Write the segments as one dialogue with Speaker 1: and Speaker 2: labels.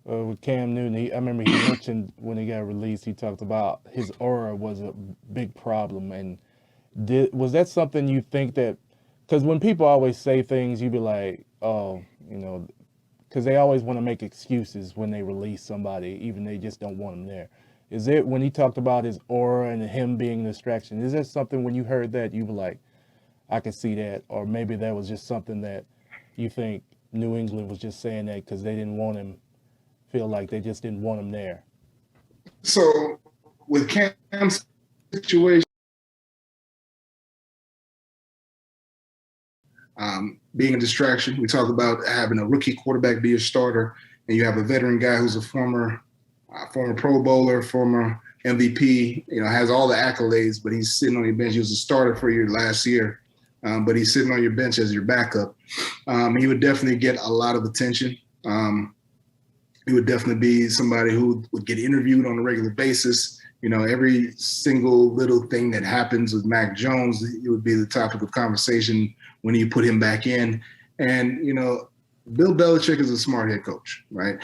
Speaker 1: With Cam Newton, I remember he mentioned when he got released, he talked about his aura was a big problem. And was that something you think that, because when people always say things, you be like, oh, because they always want to make excuses when they release somebody, even they just don't want them there. Is it when he talked about his aura and him being a distraction? Is that something when you heard that you were like, I could see that, or maybe that was just something that you think New England was just saying that because they didn't want him, feel like they just didn't want him there.
Speaker 2: So with Cam's situation, being a distraction, we talk about having a rookie quarterback be your starter, and you have a veteran guy who's a former Pro Bowler, former MVP, has all the accolades, but he's sitting on your bench. He was a starter for you last year, but he's sitting on your bench as your backup. He would definitely get a lot of attention. He would definitely be somebody who would get interviewed on a regular basis. Every single little thing that happens with Mac Jones, it would be the topic of conversation when you put him back in. And, Bill Belichick is a smart head coach, right?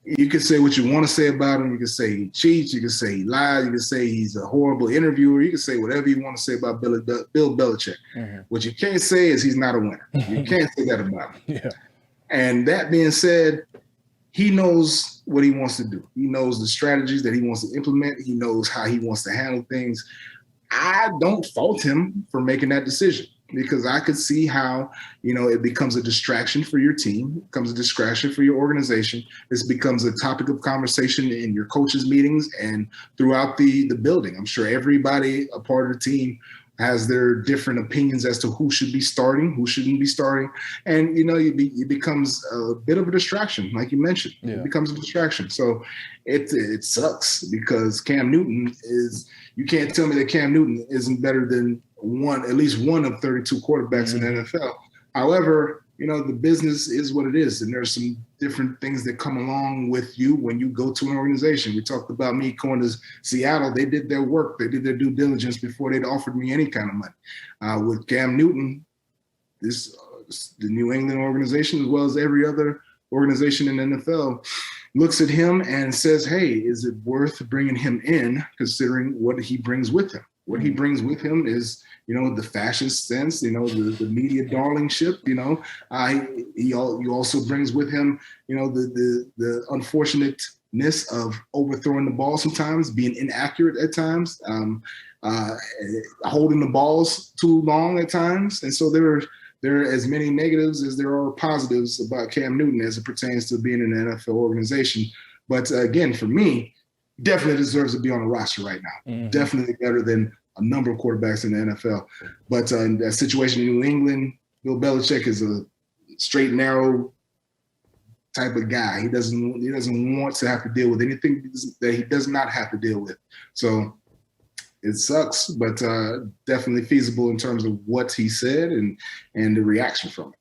Speaker 2: You can say what you want to say about him. You can say he cheats. You can say he lies. You can say he's a horrible interviewer. You can say whatever you want to say about Bill Belichick. Mm-hmm. What you can't say is he's not a winner. You can't say that about him. Yeah. And that being said, he knows what he wants to do. He knows the strategies that he wants to implement. He knows how he wants to handle things. I don't fault him for making that decision because I could see how, it becomes a distraction for your team, it becomes a distraction for your organization. This becomes a topic of conversation in your coaches' meetings and throughout the building. I'm sure everybody, a part of the team, has their different opinions as to who should be starting, who shouldn't be starting. And, it becomes a bit of a distraction, like you mentioned. Yeah. It becomes a distraction. So it sucks because Cam Newton you can't tell me that Cam Newton isn't better than at least one of 32 quarterbacks in the NFL. However, the business is what it is. And there's some different things that come along with you when you go to an organization. We talked about me going to Seattle. They did their work. They did their due diligence before they'd offered me any kind of money. With Cam Newton, the New England organization, as well as every other organization in the NFL, looks at him and says, hey, is it worth bringing him in considering what he brings with him? What he brings with him is, the fashion sense, the media darlingship, he also brings with him, the unfortunateness of overthrowing the ball sometimes, being inaccurate at times, holding the balls too long at times. And so there are as many negatives as there are positives about Cam Newton as it pertains to being in an NFL organization. But again, for me, definitely deserves to be on the roster right now. Mm-hmm. Definitely better than a number of quarterbacks in the NFL. But in that situation in New England, Bill Belichick is a straight, narrow type of guy. He doesn't want to have to deal with anything that he does not have to deal with. So it sucks, but definitely feasible in terms of what he said and the reaction from it.